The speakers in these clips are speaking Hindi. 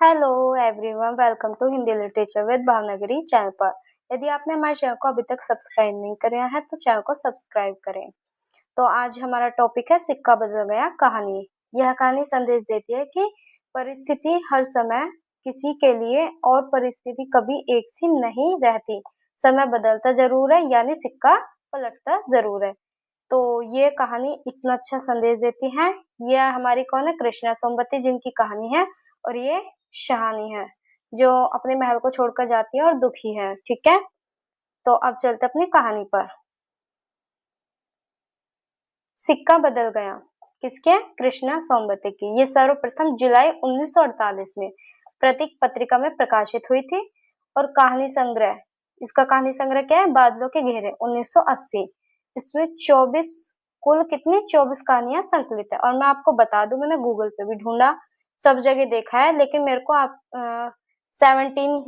Hello everyone, welcome to Hindi literature with Bhavnagari channel पर। यदि आपने हमारे चैनल को अभी तक सब्सक्राइब नहीं किया है तो चैनल को सब्सक्राइब करें। तो आज हमारा टॉपिक है सिक्का बदल गया कहानी। यह कहानी संदेश देती है कि परिस्थिति हर समय किसी के लिए और परिस्थिति कभी एक सी नहीं रहती। समय बदलता जरूर है, यानी सिक्का पलटता जरूर है। तो ये कहानी इतना अच्छा संदेश देती है। ये हमारी कौन है? कृष्णा सोमवती, जिनकी कहानी है। और ये शहानी है जो अपने महल को छोड़कर जाती है और दुखी है। ठीक है, तो अब चलते अपनी कहानी पर। सिक्का बदल गया किसके? कृष्णा सोमवती की। ये सर्वप्रथम जुलाई 1948 में प्रतीक पत्रिका में प्रकाशित हुई थी। और कहानी संग्रह, इसका कहानी संग्रह क्या है? बादलों के घेरे, 1980। इसमें 24 कुल कितनी 24 कहानियां संकलित है। और मैं आपको बता दूं, मैंने गूगल पे भी ढूंढा, सब जगह देखा है, लेकिन मेरे को आप 18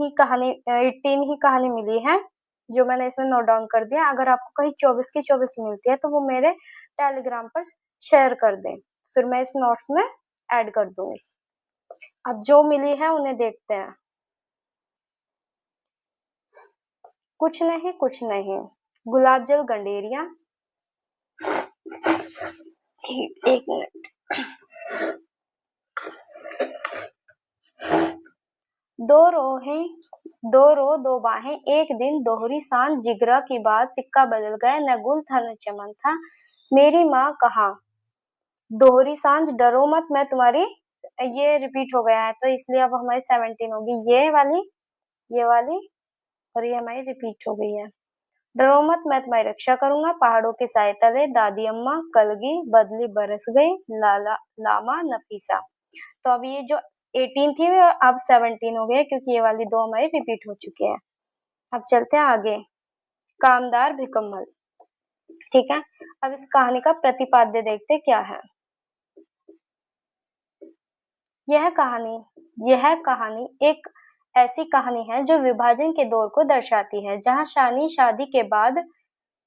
ही कहानी मिली है, जो मैंने इसमें नोट डाउन कर दिया। अगर आपको कहीं 24 की 24 मिलती है तो वो मेरे टेलीग्राम पर शेयर कर दें, फिर मैं इस नोट्स में ऐड कर दूंगी। अब जो मिली है उन्हें देखते हैं। कुछ नहीं कुछ नहीं, गुलाब जल गंडेरिया। एक मिनट। दो रोहें, दो रो दो बाहें, एक दिन दोहरी सांझ, जिगरा की बात, सिक्का बदल गया, न गुल था न चमन था, मेरी माँ कहा। दोहरी सांझ, डरो मत मैं तुम्हारी, ये रिपीट हो गया है तो इसलिए अब हमारी 17 होगी। ये वाली और ये हमारी रिपीट हो गई है। डरो मत मैं तुम्हारी रक्षा करूंगा, पहाड़ों के साए तले, दादी अम्मा कलगी, बदली बरस गई, लाला लामा नफीसा। तो अब ये जो 18 थी वो अब 17 हो गई, क्योंकि ये वाली दो हमारी रिपीट हो चुकी है। अब चलते हैं आगे। कामदार भिकमल। ठीक है, अब इस कहानी का प्रतिपाद्य देखते क्या है। यह कहानी एक ऐसी कहानी है जो विभाजन के दौर को दर्शाती है, जहां शानी शादी के बाद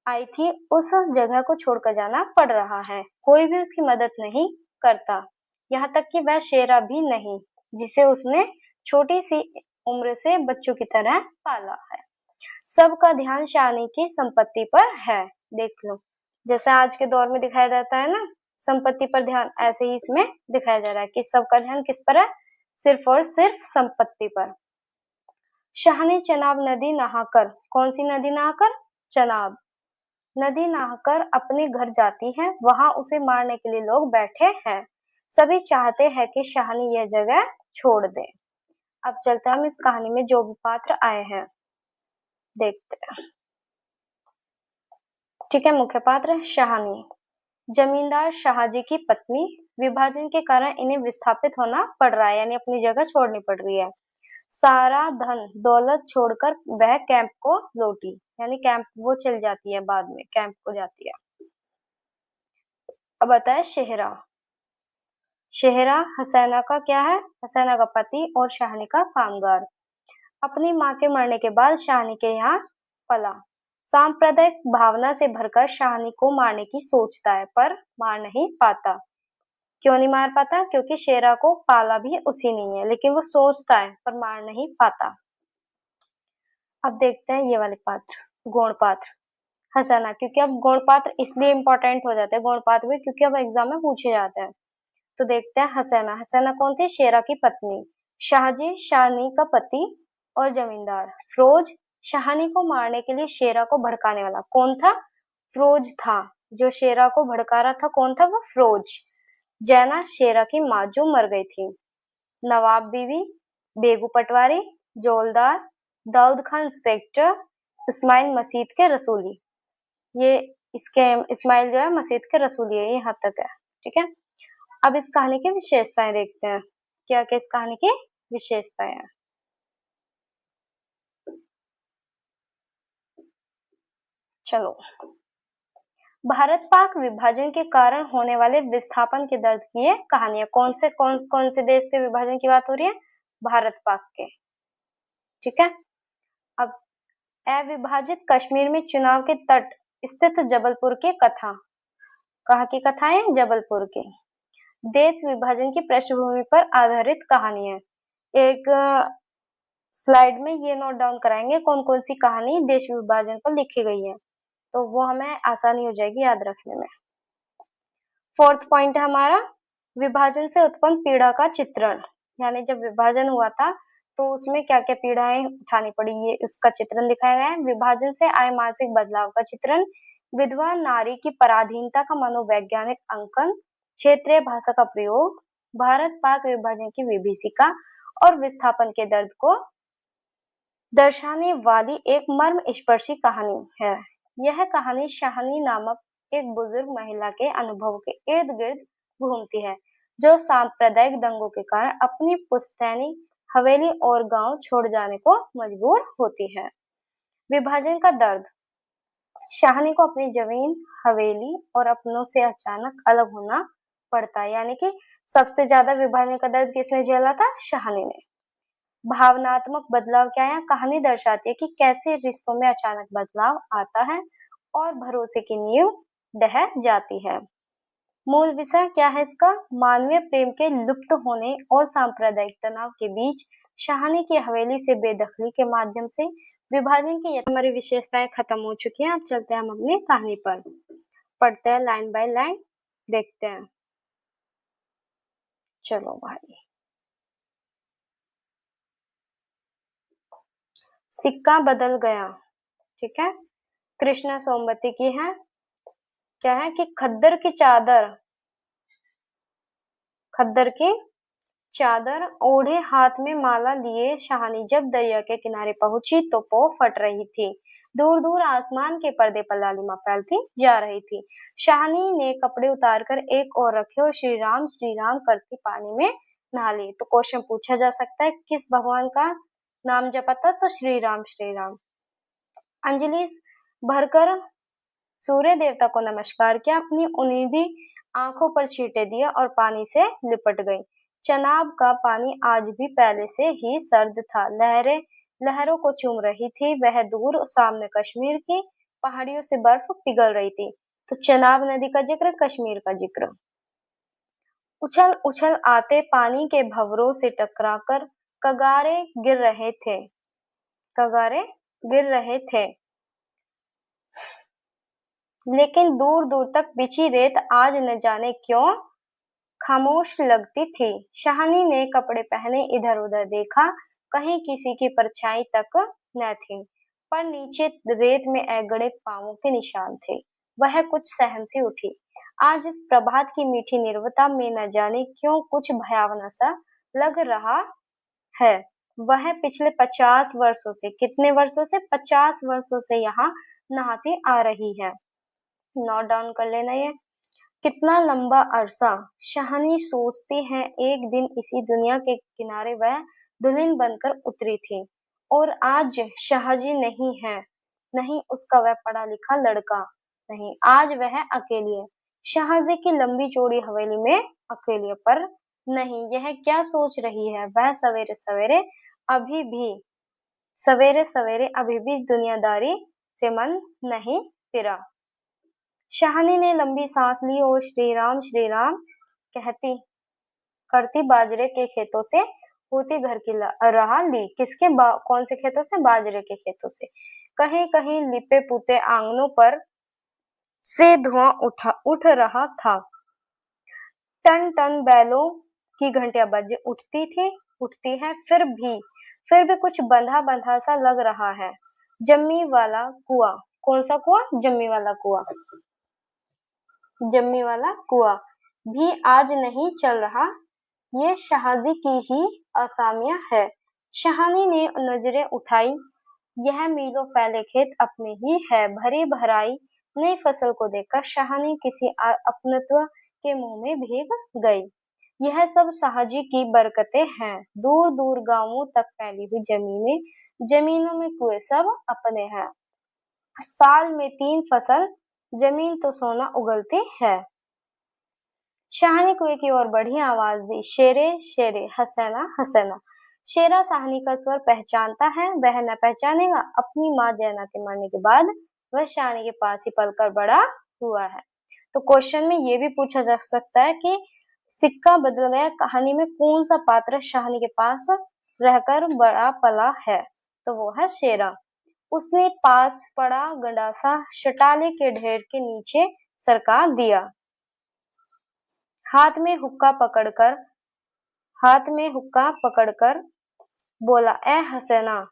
आई थी, उस जगह को छोड़कर जाना पड़ रहा है। कोई भी उसकी मदद नहीं करता, यहाँ तक कि वह शेरा भी नहीं, जिसे उसने छोटी सी उम्र से बच्चों की तरह पाला है। सबका ध्यान शानी की संपत्ति पर है। देख लो, जैसे आज के दौर में दिखाया जाता है ना, संपत्ति पर ध्यान, ऐसे ही इसमें दिखाया जा रहा है कि सबका ध्यान किस पर है? सिर्फ और सिर्फ संपत्ति पर। शाहनी चनाब नदी नहाकर, कौन सी नदी नहाकर? चनाब नदी नहाकर अपने घर जाती है। वहां उसे मारने के लिए लोग बैठे हैं। सभी चाहते हैं कि शाहनी यह जगह छोड़ दे। अब चलते हैं हम इस कहानी में जो भी पात्र आए हैं देखते हैं। ठीक है, मुख्य पात्र शाहनी, जमींदार शाहजी की पत्नी। विभाजन के कारण इन्हें विस्थापित होना पड़ रहा है, यानी अपनी जगह छोड़नी पड़ रही है। सारा धन दौलत छोड़कर वह कैंप को लौटी, यानी कैंप वो चल जाती है, बाद में कैंप को जाती है। अब बताए शेहरा। शेहरा हसैना का क्या है? हसैना का पति और शाहनी का कामगार। अपनी मां के मरने के बाद शाहनी के यहाँ पला। सांप्रदायिक भावना से भरकर शाहनी को मारने की सोचता है, पर मार नहीं पाता। क्यों नहीं मार पाता? क्योंकि शेरा को पाला भी उसी नहीं है, लेकिन वो सोचता है पर मार नहीं पाता। अब देखते हैं ये वाले पात्र, गौण पात्र। हसैना, क्योंकि अब गौण पात्र इसलिए इंपॉर्टेंट हो जाते हैं गौण पात्र भी, क्योंकि अब एग्जाम में पूछे जाते हैं। तो देखते हैं हसैना। हसैना कौन थी? शेरा की पत्नी। शाहजी शाहनी का पति और जमींदार। फिरोज शाहनी को मारने के लिए शेरा को भड़काने वाला कौन था? फिरोज था। जो शेरा को भड़का रहा था कौन था? वो फिरोज। जैना शेरा की माँ जो मर गई थी। नवाब बीवी, बेगू पटवारी, जोलदार, दाऊद खान इंस्पेक्टर, इस्माइल मसीद के रसूली। ये इसके इस्माइल जो है मसीद के रसूली है, यहाँ तक है। ठीक है, अब इस कहानी की विशेषताएं देखते हैं। क्या क्या इस कहानी की विशेषताएं हैं? चलो, भारत पाक विभाजन के कारण होने वाले विस्थापन के दर्द की ये कहानी है। कौन से देश के विभाजन की बात हो रही है? भारत पाक के। ठीक है, अब अविभाजित कश्मीर में चुनाव के तट स्थित जबलपुर की कथा। कहाँ की कथा है? जबलपुर की। देश विभाजन की पृष्ठभूमि पर आधारित कहानी है। एक स्लाइड में ये नोट डाउन कराएंगे कौन कौन सी कहानी देश विभाजन पर लिखी गई है, तो वो हमें आसानी हो जाएगी याद रखने में। फोर्थ पॉइंट है हमारा विभाजन से उत्पन्न पीड़ा का चित्रण, यानी जब विभाजन हुआ था तो उसमें क्या क्या पीड़ाएं उठानी पड़ी, ये उसका चित्रण दिखाया गया है। विभाजन से आए मानसिक बदलाव का चित्रण, विधवा नारी की पराधीनता का मनोवैज्ञानिक अंकन, क्षेत्रीय भाषा का प्रयोग, भारत पाक विभाजन की विभीषिका और विस्थापन के दर्द को दर्शाने वाली एक मर्मस्पर्शी कहानी है। यह कहानी शाहनी नामक एक बुजुर्ग महिला के अनुभव के इर्द गिर्द घूमती है, जो सांप्रदायिक दंगों के कारण अपनी पुश्तैनी हवेली और गांव छोड़ जाने को मजबूर होती है। विभाजन का दर्द, शाहनी को अपनी जमीन, हवेली और अपनों से अचानक अलग होना पड़ता है, यानी कि सबसे ज्यादा विभाजन का दर्द किसने झेला था? शाहनी ने। भावनात्मक बदलाव क्या है? कहानी दर्शाती है कि कैसे रिश्तों में अचानक बदलाव आता है और भरोसे की नींव ढह जाती है। मूल विषय क्या है इसका? मानवीय प्रेम के लुप्त होने और सांप्रदायिक तनाव के बीच शाहनी की हवेली से बेदखली के माध्यम से विभाजन की हमारी विशेषताएं खत्म हो चुकी हैं। अब चलते हैं हम अपनी कहानी पर, पढ़ते हैं लाइन बाय लाइन, देखते हैं। चलो भाई। सिक्का बदल गया, ठीक है। कृष्णा सोमवती की है, क्या है कि खद्दर की चादर ओढ़े हाथ में माला लिए शाहनी जब दरिया के किनारे पहुंची तो वो फट रही थी। दूर दूर आसमान के पर्दे पर लालिमा फैलती जा रही थी। शाहनी ने कपड़े उतारकर एक ओर रखे और श्री राम करती पानी में नहा ली। तो क्वेश्चन पूछा जा सकता है किस भगवान का नाम जपा था? तो श्री राम श्री राम। अंजलि भरकर सूर्य देवता को नमस्कार किया, अपनी उन्नीदी आंखों पर छींटे दिए और पानी से लिपट गई। चनाब का पानी आज भी पहले से ही सर्द था, लहरें लहरों को चूम रही थी। वह दूर सामने कश्मीर की पहाड़ियों से बर्फ पिघल रही थी। तो चनाब नदी का जिक्र, कश्मीर का जिक्र। उछल उछल आते पानी के भंवरों से टकराकर कगारे गिर रहे थे, कगारे गिर रहे थे। लेकिन दूर दूर तक बिछी रेत आज न जाने क्यों खामोश लगती थी। शाहनी ने कपड़े पहने इधर उधर देखा, कहीं किसी की परछाई तक न थी, पर नीचे रेत में एगड़े पांवों के निशान थे। वह कुछ सहम सी उठी। आज इस प्रभात की मीठी निर्वता में न जाने क्यों कुछ भयावना सा लग रहा है। वह पिछले 50 वर्षों से, कितने वर्षों से? 50 वर्षों से यहाँ नहाती आ रही है। नोट डाउन कर लेना ये। कितना लंबा अरसा, शाहनी सोचती है। एक दिन इसी दुनिया के किनारे वह दुल्हन बनकर उतरी थी और आज शाहजी नहीं है, नहीं उसका वह पढ़ा लिखा लड़का, नहीं आज वह अकेली है। शाहजी की लंबी चौड़ी हवेली में अकेली है, पर नहीं, यह क्या सोच रही है? वह सवेरे सवेरे अभी भी दुनियादारी से मन नहीं फिरा। शाहनी ने लंबी सांस ली और श्री राम कहती करती बाजरे के खेतों से होती घर की राह ली। कौन से खेतों से? बाजरे के खेतों से। कहीं कहीं लिपे पुते आंगनों पर से धुआं उठ रहा था। टन टन बैलों की घंटियां बज उठती है, फिर भी कुछ बंधा बंधा सा लग रहा है। जम्मी वाला कुआं, कौन सा कुआं? जम्मी वाला कुआं। जम्मी वाला कुआं भी आज नहीं चल रहा। ये शाहजी की ही असामियां है। शाहनी ने नजरें उठाई। यह मीलों फैले खेत अपने ही है। भरी भराई नई फसल को देखकर शाहनी किसी अपनत्व के मुंह में भीग गई। यह सब शाहजी की बरकतें हैं। दूर दूर गांवों तक फैली हुई जमीनों में कुएं सब अपने हैं। साल में 3 फसल जमीन तो सोना उगलती है। शाहनी कुएं की ओर बढ़ी, आवाज दी, शेरे शेरे, हसैना हसैना। शेरा शाहनी का स्वर पहचानता है, वह न पहचानेगा? अपनी माँ जैना के मरने के बाद वह शाहनी के पास ही पलकर बड़ा हुआ है। तो क्वेश्चन में ये भी पूछा जा सकता है कि सिक्का बदल गया कहानी में कौन सा पात्र शाहनी के पास रहकर बड़ा पला है, तो वो है शेरा। उसने पास पड़ा गंडासा शटाले के ढेर के नीचे सरका दिया। हाथ में हुक्का पकड़कर हाथ में हुक्का पकड़कर बोला, ए हसीना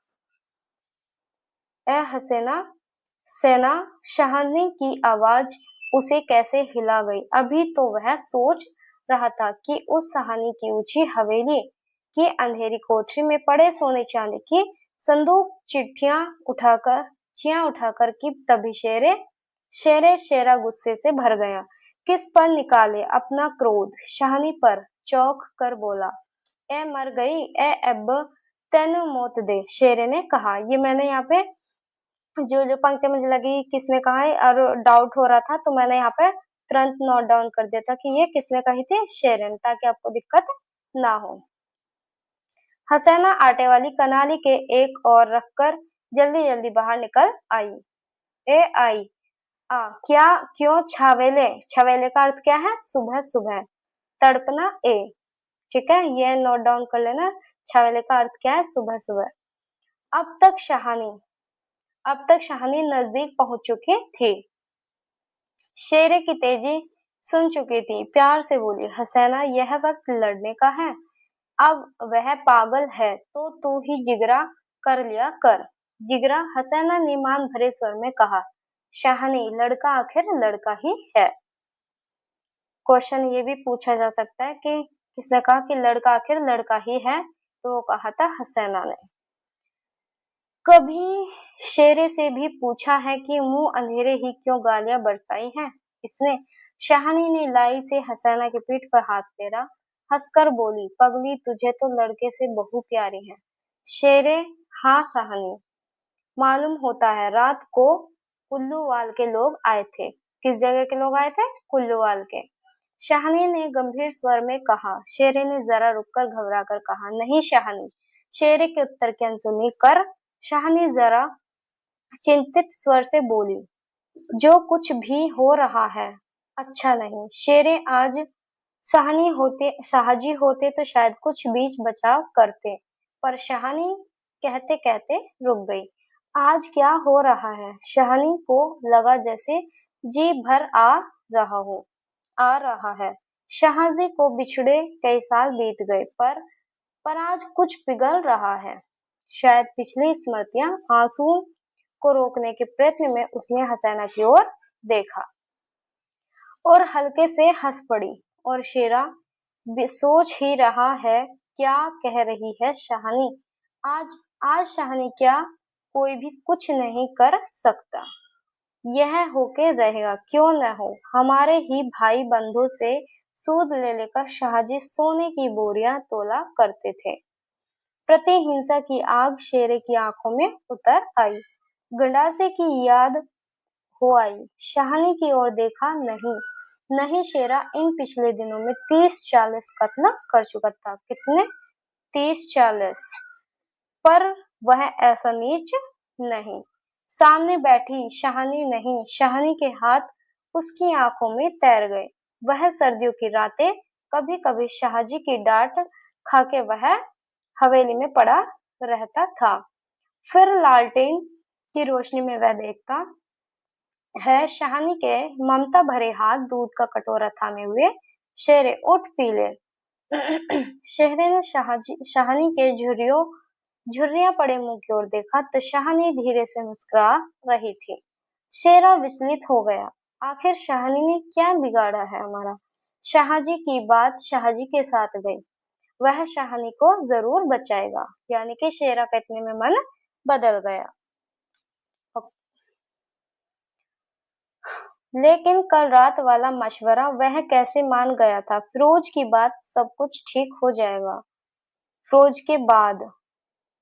सेना। शहानी की आवाज उसे कैसे हिला गई। अभी तो वह सोच रहा था कि उस सहानी की ऊंची हवेली की अंधेरी कोठरी में पड़े सोने चांदी की संदूक चियां उठाकर की तभी शेरा गुस्से से भर गया। किस पर निकाले अपना क्रोध। शहानी पर चौंक कर बोला, ए मर गई, ए अब तेनु मौत दे। शेरे ने कहा, ये मैंने यहाँ पे जो जो पंक्ति मुझे लगी किसने कहा है और डाउट हो रहा था, तो मैंने यहाँ पे तुरंत नोट डाउन कर दिया था कि ये किसने कही थी, शेरे ने, ताकि आपको दिक्कत ना हो। हसैना आटे वाली कनाली के एक और रखकर जल्दी जल्दी बाहर निकल आई। ए आई क्या क्यों छावेले। छावेले का अर्थ क्या है, सुबह सुबह। तड़पना ए, ठीक है, ये नोट डाउन कर लेना। छावेले का अर्थ क्या है, सुबह सुबह। अब तक शहानी नजदीक पहुंच चुकी थी। शेरे की तेजी सुन चुकी थी। प्यार से बोली, हसैना यह वक्त लड़ने का है। अब वह पागल है तो तू ही जिगरा कर लिया कर। जिगरा, हसैना ने मान भरे स्वर में कहा। शाहनी, लड़का आखिर लड़का ही है। क्वेश्चन ये भी पूछा जा सकता है कि किसने कहा कि लड़का आखिर लड़का ही है, तो वो कहा था हसैना ने। कभी शेरे से भी पूछा है कि मुंह अंधेरे ही क्यों गालियां बरसाई हैं इसने। शाहनी ने लाई से हसैना की पीठ पर हाथ फेरा। हंसकर बोली, पगली, तुझे तो लड़के से बहु प्यारी है। शेरे, हाँ शाहनी, मालूम होता है। रात को कुल्लूवाल के लोग आए थे। किस जगह के लोग आए थे, कुल्लूवाल के। शाहनी ने गंभीर स्वर में कहा। शेरे ने जरा रुककर घबरा कर कहा, नहीं शाहनी। शेरे के उत्तर की अनसुनी कर शाहनी जरा चिंतित स्वर से बोली, जो कुछ भी हो रहा है अच्छा नहीं। शेरे, आज शाहजी होते तो शायद कुछ बीच बचाव करते, पर शाहनी कहते कहते रुक गई। आज क्या हो रहा है। शाहनी को लगा जैसे जी भर आ रहा है। शाहजी को बिछड़े कई साल बीत गए, पर आज कुछ पिघल रहा है। शायद पिछली स्मृतियां। आंसुओं को रोकने के प्रयत्न में उसने हसैना की ओर देखा और हल्के से हंस पड़ी। और शेरा भी सोच ही रहा है क्या कह रही है शाहनी। आज आज शाहनी क्या कोई भी कुछ नहीं कर सकता। यह होके रहेगा, क्यों न हो। हमारे ही भाई बंधु से सूद ले लेकर शाहजी सोने की बोरियां तोला करते थे। प्रतिहिंसा की आग शेरे की आंखों में उतर आई। गंडासे की याद हो आई। शाहनी की ओर देखा। नहीं शेरा इन पिछले दिनों में 30-40 कत्ल कर चुका था। कितने, 30-40। पर वह ऐसा नीच नहीं। सामने बैठी शाहनी नहीं। शाहनी के हाथ उसकी आंखों में तैर गए। वह सर्दियों की रातें कभी कभी शाहजी की डांट खाके वह हवेली में पड़ा रहता था। फिर लालटेन की रोशनी में वह देखता है शाहनी के ममता भरे हाथ दूध का कटोरा थामे हुए। शेरे, उठ पी ले। शेरे ने शाहनी के झुर्रियां पड़े मुंह की ओर देखा तो शाहनी धीरे से मुस्कुरा रही थी। शेरा विचलित हो गया। आखिर शाहनी ने क्या बिगाड़ा है हमारा। शाहजी की बात शाहजी के साथ गई। वह शाहनी को जरूर बचाएगा। यानी कि शेरा का इतने में मन बदल गया। लेकिन कल रात वाला मशवरा वह कैसे मान गया था। फिरोज की बात सब कुछ ठीक हो जाएगा। फिरोज के बाद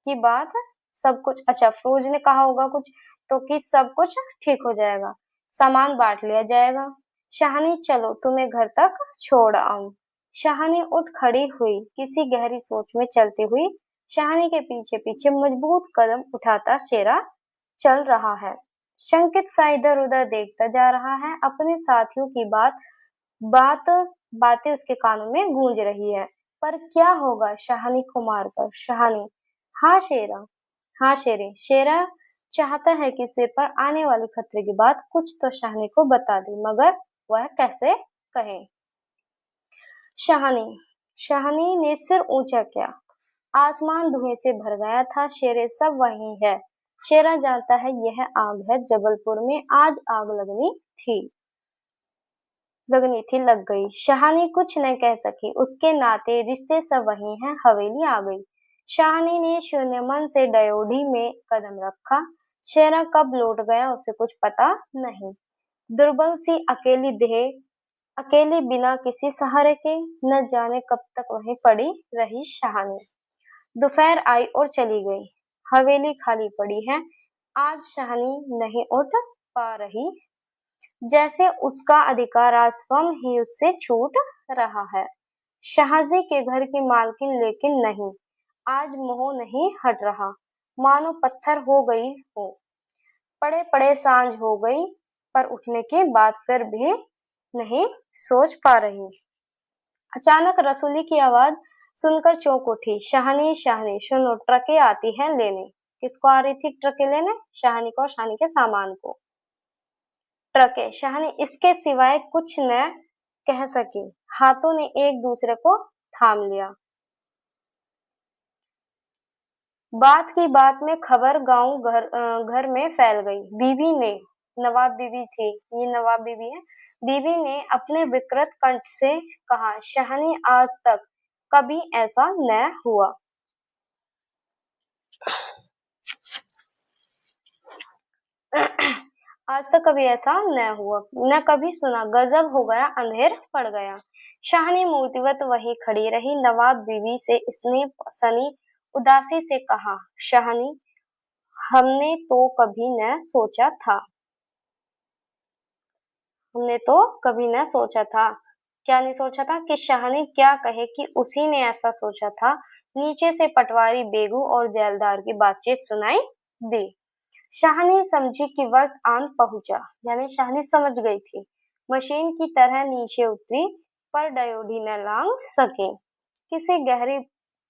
की बात सब कुछ, अच्छा फिरोज ने कहा होगा कुछ, तो कि सब कुछ ठीक हो जाएगा, सामान बांट लिया जाएगा। शाहनी, चलो तुम्हें घर तक छोड़ आऊं। शाहनी उठ खड़ी हुई, किसी गहरी सोच में चलती हुई। शाहनी के पीछे पीछे मजबूत कदम उठाता शेरा चल रहा है। शंकित सा इधर उधर देखता जा रहा है। अपने साथियों की बातें उसके कानों में गूंज रही है। पर क्या होगा शहानी को मारकर? शहानी, हाँ शेरा, हाँ शेरे। शेरा चाहता है कि सिर पर आने वाले खतरे की बात कुछ तो शहानी को बता दे, मगर वह कैसे कहे? शहानी, शहानी ने सिर ऊंचा किया। आसमान धुएं से भर गया था। शेरे, सब वही है। शेरा जानता है यह आग है। जबलपुर में आज आग लग गई। शहानी कुछ न कह सकी। उसके नाते रिश्ते सब वही हैं। हवेली आ गई। शहानी ने शून्य मन से डयोढ़ी में कदम रखा। शेरा कब लौट गया उसे कुछ पता नहीं। दुर्बल सी अकेली देह, अकेली बिना किसी सहारे के, न जाने कब तक वहीं पड़ी रही शहानी। दोपहर आई और चली गई। हवेली खाली पड़ी है। आज शहानी नहीं उठ पा रही, जैसे उसका अधिकार आज स्वयं ही उससे छूट रहा है। शाहजी के घर की मालकिन लेकिन नहीं, आज मोह नहीं हट रहा, मानो पत्थर हो गई हो। पड़े पड़े सांझ हो गई, पर उठने के बाद फिर भी नहीं सोच पा रही। अचानक रसूली की आवाज सुनकर चौंक उठी। शहानी, शहानी सुनो, ट्रकें आती हैं लेने। किसको आ रही थी ट्रकें लेने? शहानी को और शहानी के सामान को। ट्रकें। शहानी इसके सिवाय कुछ न कह सकी। हाथों ने एक दूसरे को थाम लिया। बात की बात में खबर गांव घर में फैल गई। बीवी ने, नवाब बीवी थी, ये नवाब बीवी है, बीवी ने अपने विकृत कंठ से कहा, शहानी आज तक कभी ऐसा न हुआ। आज तक कभी ऐसा न हुआ, न कभी सुना। गजब हो गया, अंधेर पड़ गया। शाहनी मूर्तिवत वही खड़ी रही। नवाब बीवी से इसने सनी उदासी से कहा, शाहनी, हमने तो कभी न सोचा था, हमने तो कभी न सोचा था। क्या नहीं सोचा था? कि शाहनी क्या कहे कि उसी ने ऐसा सोचा था। नीचे से पटवारी बेगू और जेलदार की बातचीत सुनाई दी। शाहनी समझी कि वक्त आन पहुंचा, यानी शाहनी समझ गई थी। मशीन की तरह नीचे उतरी, पर डयोढ़ी न लांग सके। किसी गहरी,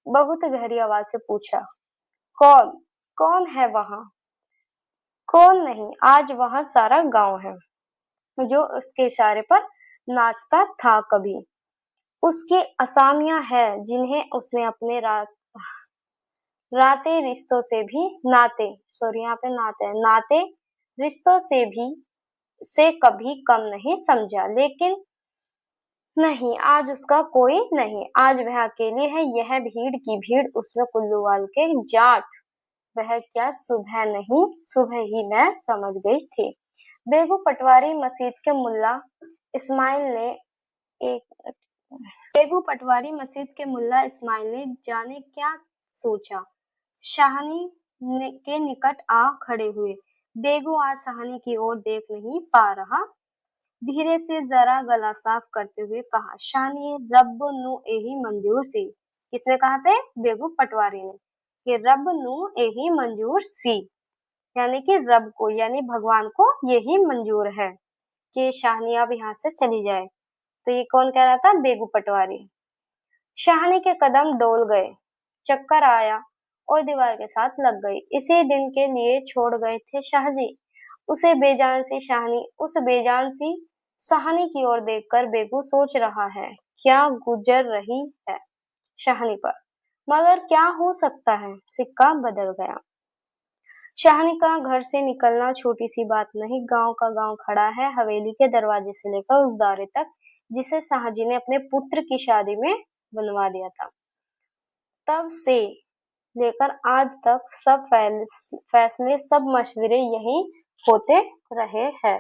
बहुत गहरी आवाज से पूछा, कौन, कौन है वहां? कौन नहीं, आज वहां सारा गांव है, जो उसके इशारे पर नाचता था कभी। उसकी असामियां हैं जिन्हें उसने अपने राते रिश्तों से भी, नाते, सॉरी यहाँ पे नाते है, नाते रिश्तों से भी से कभी कम नहीं समझा। लेकिन नहीं, आज उसका कोई नहीं। आज वह अकेली है। यह भीड़ की भीड़, उसमें कुल्लूवाल के जाट। वह क्या सुबह नहीं, सुबह ही मैं समझ गई थी। बेगू पटवारी मस्जिद के मुल्ला इस्माइल ने एक बेगू पटवारी मस्जिद के मुल्ला इस्माइल ने जाने क्या सोचा, शाहनी के निकट आ खड़े हुए। बेगू आज शाहनी की ओर देख नहीं पा रहा। धीरे से जरा गला साफ करते हुए कहा, शाहनी, रब नु यही मंजूर सी। किसने कहा था? बेगू पटवारी ने, कि रब नु यही मंजूर सी, यानी कि रब को, यानी भगवान को यही मंजूर है कि शाहनी अब यहाँ से चली जाए। तो ये कौन कह रहा था? बेगू पटवारी। शाहनी के कदम डोल गए, चक्कर आया और दीवार के साथ लग गई। इसी दिन के लिए छोड़ गए थे शाहजी उसे। बेजान सी शाहनी, उस बेजान सी शाहनी की ओर देखकर बेगू सोच रहा है, क्या गुजर रही है शाहनी पर। मगर क्या हो सकता है? सिक्का बदल गया। शाहनी का घर से निकलना छोटी सी बात नहीं। गांव का गांव खड़ा है, हवेली के दरवाजे से लेकर उस दारे तक जिसे शाहजी ने अपने पुत्र की शादी में बनवा दिया था। तब से लेकर आज तक सब फैसले, सब मशवरे यही होते रहे हैं।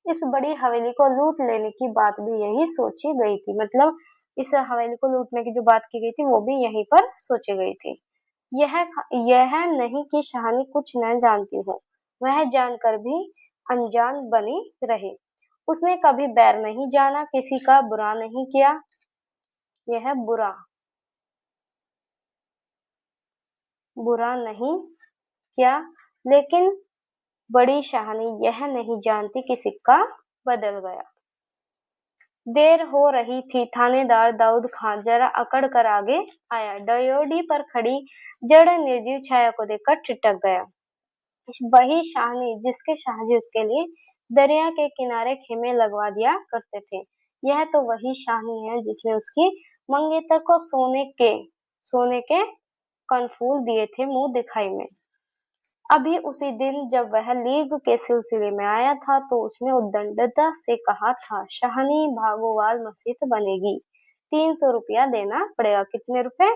इस बड़ी हवेली को लूट लेने की बात भी यही सोची गई थी। मतलब इस हवेली को लूटने की जो बात की गई थी वो भी यहीं पर सोची गई थी। यह यह नहीं कि शाहनी कुछ न जानती हो, वह जानकर भी अनजान बनी रही। उसने कभी बैर नहीं जाना, किसी का बुरा नहीं किया। यह बुरा नहीं किया, लेकिन बड़ी शाहनी यह नहीं जानती कि सिक्का बदल गया। देर हो रही थी, थानेदार दाऊद खां जरा अकड़ कर आगे आया। डयोडी पर खड़ी जड़ निर्जीव छाया को देखकर ठिठक गया। वही शाहनी जिसके शाहजी उसके लिए दरिया के किनारे खेमे लगवा दिया करते थे। यह तो वही शाहनी है जिसने उसकी मंगेतर को सोने के कनफूल दिए थे मुंह दिखाई में। अभी उसी दिन जब वह लीग के सिलसिले में आया था तो उसने उद्दंडता से कहा था, शाहनी भागोवाल मस्जिद बनेगी, 300 रुपया देना पड़ेगा। कितने रुपए?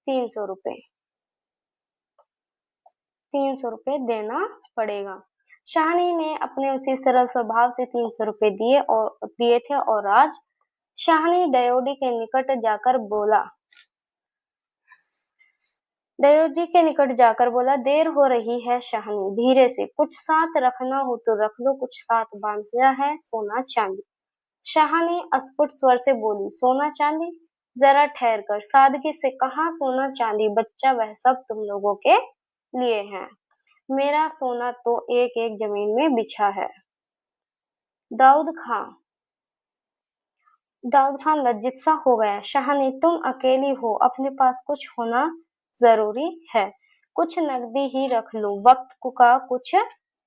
300 रुपए। 300 रुपए देना पड़ेगा। शाहनी ने अपने उसी सरल स्वभाव से 300 रुपए दिए थे और आज शाहनी डयोडी के निकट जाकर बोला, देर हो रही है शाहनी, धीरे से, कुछ साथ रखना हो तो रख लो, कुछ साथ बांध लिया है, सोना चांदी। शाहनी अस्फुट स्वर से बोली, सोना चांदी? जरा ठहर कर, सादगी से, कहाँ सोना चांदी बच्चा, वह सब तुम लोगों के लिए है। मेरा सोना तो एक एक जमीन में बिछा है। दाऊद खान लज्जित सा हो गया। शाहनी, तुम अकेली हो, अपने पास कुछ होना जरूरी है। कुछ नकदी ही रख लो, वक्त का कुछ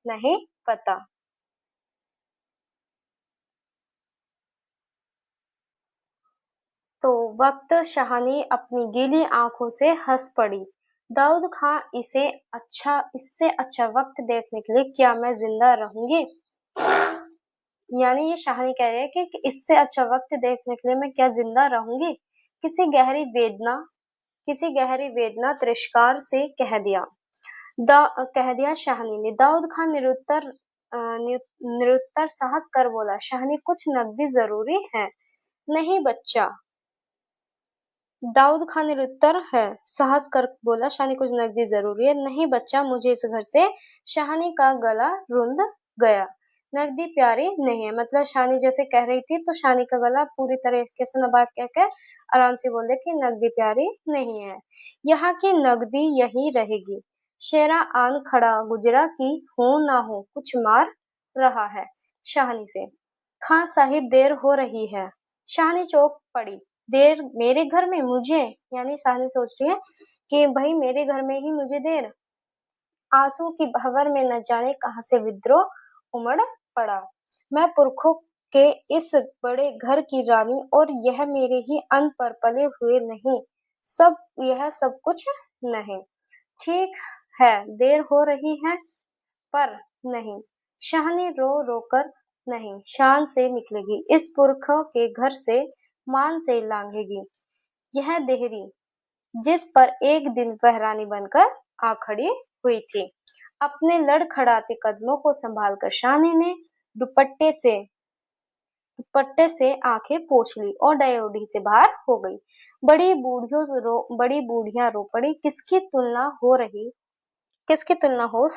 नहीं पता। तो वक्त शाहनी अपनी गीली आंखों से हंस पड़ी। दाऊद खां इससे अच्छा वक्त देखने के लिए क्या मैं जिंदा रहूंगी? यानी ये शाहनी कह रहे हैं कि इससे अच्छा वक्त देखने के लिए मैं क्या जिंदा रहूंगी? किसी गहरी वेदना तिरस्कार से कह दिया शाहनी ने। दाऊद खान निरुत्तर साहस कर बोला, शाहनी, कुछ नकदी जरूरी है। नहीं बच्चा। दाऊद खान निरुत्तर है साहस कर बोला, शाहनी, कुछ नकदी जरूरी है। नहीं बच्चा, मुझे इस घर से। शाहनी का गला रुंध गया। नकदी प्यारी नहीं है, मतलब शाहनी जैसे कह रही थी तो शाहनी का गला पूरी तरीके से न बात कहकर आराम से बोल दे कि नकदी प्यारी नहीं है, यहाँ की नकदी यही रहेगी। शेरा आन खड़ा गुजरा की हो ना हो कुछ मार रहा है शाहनी से। खां साहिब, देर हो रही है। शाहनी चौंक पड़ी। देर मेरे घर में मुझे? यानी शाहनी सोच रही है कि भाई मेरे घर में ही मुझे देर। आंसू की भंवर में न जाने कहां से विद्रोह उमड़ पड़ा। मैं पुरखों के इस बड़े घर की रानी और यह मेरे ही अन्न पर पले हुए नहीं, यह सब कुछ नहीं। ठीक है, देर हो रही है पर नहीं, शाहनी रो रो कर नहीं, शान से निकलेगी, इस पुरखों के घर से मान से लांघेगी। यह देहरी जिस पर एक दिन वह रानी बनकर आ खड़ी हुई थी। अपने लड़खड़ाते कदमों को संभालकर शाहनी ने दुपट्टे से आंखें पोंछ ली और डयोडी से बाहर हो गई। बड़ी बूढ़ियां रो पड़ी। किसकी तुलना हो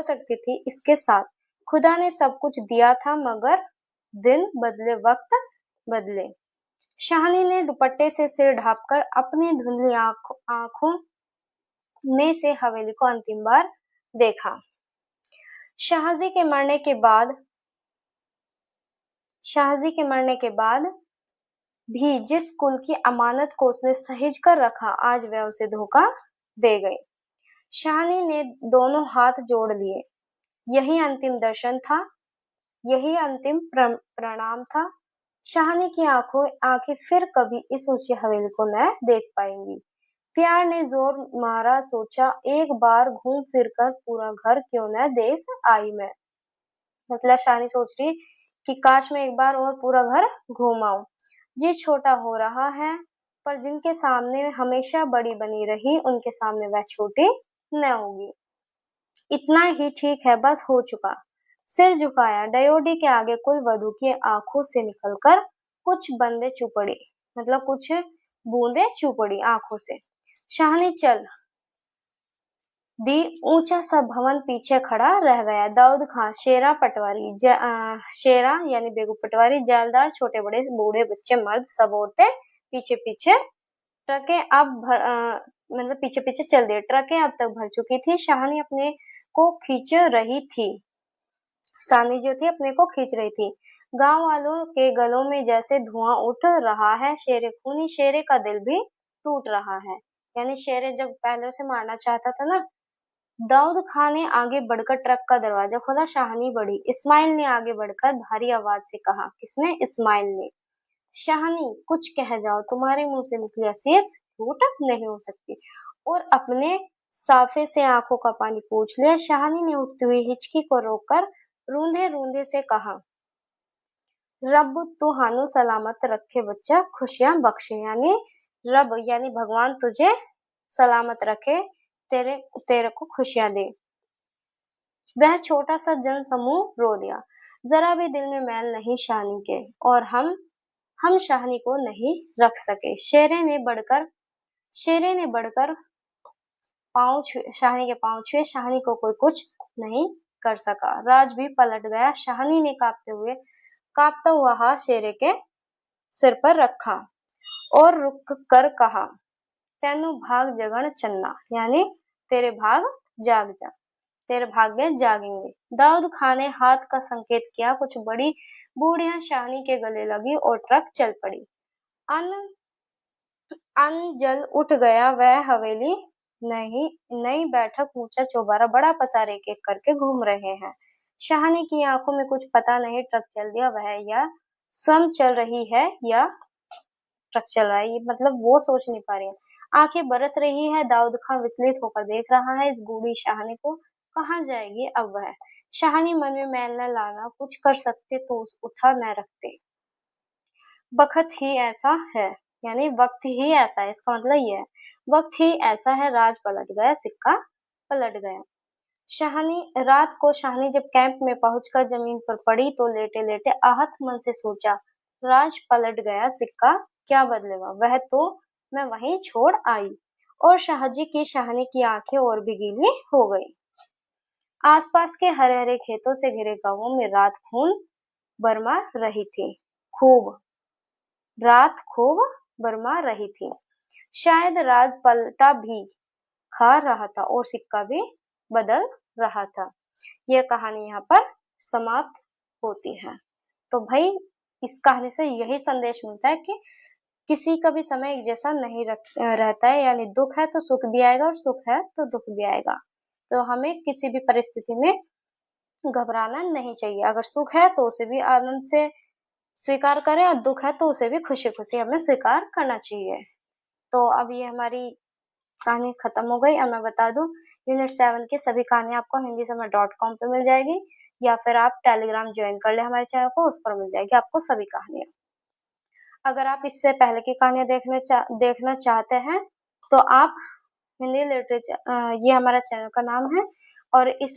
सकती थी इसके साथ? खुदा ने सब कुछ दिया था मगर दिन बदले वक्त बदले। शाहनी ने दुपट्टे से सिर ढांपकर अपनी धुंधली आंखों ने से हवेली को अंतिम बार देखा। शाहजी के मरने के बाद भी जिस कुल की अमानत को उसने सहेज कर रखा, आज वह उसे धोखा दे गई। शाहनी ने दोनों हाथ जोड़ लिए। यही अंतिम दर्शन था, यही अंतिम प्रणाम था। शाहनी की आंखें फिर कभी इस ऊंची हवेली को न देख पाएंगी। प्यार ने जोर मारा, सोचा एक बार घूम फिर कर पूरा घर क्यों न देख आई मैं। मतलब शाहनी सोच रही कि काश मैं एक बार और पूरा घर घूम आऊं। जी छोटा हो रहा है, पर जिनके सामने हमेशा बड़ी बनी रही उनके सामने वह छोटी न होगी। इतना ही ठीक है, बस हो चुका। सिर झुकाया। डयोडी के आगे कोई वधु की आंखों से निकलकर कुछ बूंदे चू पड़ी आंखों से। शाहनी चल दी। ऊंचा सा भवन पीछे खड़ा रह गया। दाऊद खां, शेरा यानी बेगू पटवारी, जालदार, छोटे बड़े, बूढ़े, बच्चे, मर्द, सब औरतें पीछे पीछे पीछे पीछे चल दिए। ट्रकें अब तक भर चुकी थी। शाहनी अपने को खींच रही थी। शानी जो थी अपने को खींच रही थी। गांव वालों के गलों में जैसे धुआं उठ रहा है, शेरे खूनी शेरे का दिल भी टूट रहा है। यानी शेरे जब पहले उसे मारना चाहता था ना, दाऊद खान ने आगे बढ़कर ट्रक का दरवाजा खोला। शाहनी बढ़ी। इस्माइल ने आगे बढ़कर भारी आवाज से कहा। किसने? इस्माइल ने। शाहनी, कुछ कह जाओ, तुम्हारे मुंह से निकली असीस झूठ नहीं हो सकती। और अपने साफे से आंखों का पानी पोंछ लिया। शाहनी ने उठती हुई हिचकी को रोककर रूंधे रूंधे से कहा, रब तुहानू सलामत रखे बच्चा, खुशियां बख्शे। यानी रब यानी भगवान तुझे सलामत रखे, तेरे तेरे को खुशियां दे। वह छोटा सा जन समूह रो दिया। जरा भी दिल में मैल नहीं शाहनी के, और हम शाहनी को नहीं रख सके। शेरे ने बढ़कर शाहनी के पांव छुए। शाहनी को कोई कुछ नहीं कर सका। राज भी पलट गया। शाहनी ने कांपता हुआ हाथ शेरे के सिर पर रखा और रुक कर कहा, तेनू भाग जगन चन्ना। यानी तेरे भाग जाग जा, तेरे भाग्य जागेंगे। दाऊद खान ने हाथ का संकेत किया। कुछ बड़ी बूढ़ियां शाहनी के गले लगी और ट्रक चल पड़ी। अन अन जल उठ गया। वह हवेली नहीं, नई बैठक, ऊंचा चौबारा, बड़ा पसार एक एक करके घूम रहे हैं। शाहनी की आंखों में कुछ पता नहीं, ट्रक चल दिया वह, या स्वयं चल रही है, या ट्रक चल रहा है, ये मतलब वो सोच नहीं पा रही है। आंखें बरस रही है। दाऊद खान विचलित होकर देख रहा है इस बूढ़ी शाहनी को। कहाँ जाएगी अब वह? शाहनी मन में मैल न लाना, कुछ कर सकते तो उठा न रखते। वक्त ही ऐसा है, यानी वक्त ही ऐसा है, इसका मतलब ये है वक्त ही ऐसा है। राज पलट गया, सिक्का पलट गया। रात को शाहनी जब कैंप में पहुंचकर जमीन पर पड़ी तो लेटे लेटे आहत मन से सोचा, राज पलट गया, सिक्का क्या बदलेगा? वह तो मैं वहीं छोड़ आई। और शाहजी की शाहनी की आंखें और भी गीली हो गई। आसपास के हरे हरे खेतों से घिरे गांवों में खूब रात खूब बरमा रही थी। शायद राज पलटा भी खा रहा था और सिक्का भी बदल रहा था। यह कहानी यहाँ पर समाप्त होती है। तो भाई इस कहानी से यही संदेश मिलता है कि किसी का भी समय एक जैसा नहीं रहता है। यानी दुख है तो सुख भी आएगा, और सुख है तो दुख भी आएगा। तो हमें किसी भी परिस्थिति में घबराना नहीं चाहिए। अगर सुख है तो उसे भी आनंद से स्वीकार करें, और दुख है तो उसे भी खुशी खुशी हमें स्वीकार करना चाहिए। तो अब ये हमारी कहानी खत्म हो गई। अब मैं बता दूं, यूनिट 7 की सभी कहानियां आपको hindisummer.com पे मिल जाएगी, या फिर आप टेलीग्राम ज्वाइन कर ले हमारे चैनल को, उस पर मिल जाएगी आपको सभी कहानियां। अगर आप इससे पहले की कहानियां देखना चाहते हैं तो आप हिंदी लिटरेचर, ये हमारा चैनल का नाम है, और इस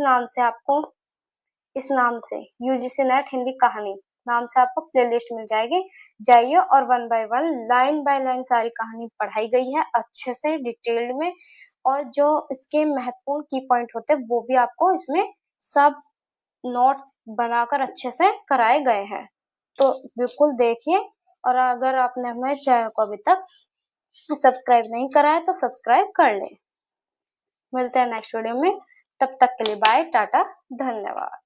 नाम से यूजीसी नेट हिंदी कहानी नाम से आपको प्लेलिस्ट मिल जाएगी। जाइए और 1 बाय 1 लाइन बाय लाइन सारी कहानी पढ़ाई गई है अच्छे से डिटेल्ड में, और जो इसके महत्वपूर्ण की पॉइंट होते हैं वो भी आपको इसमें सब नोट्स बनाकर अच्छे से कराए गए हैं। तो बिल्कुल देखिए, और अगर आपने हमारे चैनल को अभी तक सब्सक्राइब नहीं करा है तो सब्सक्राइब कर ले। मिलते हैं नेक्स्ट वीडियो में, तब तक के लिए बाय, टाटा, धन्यवाद।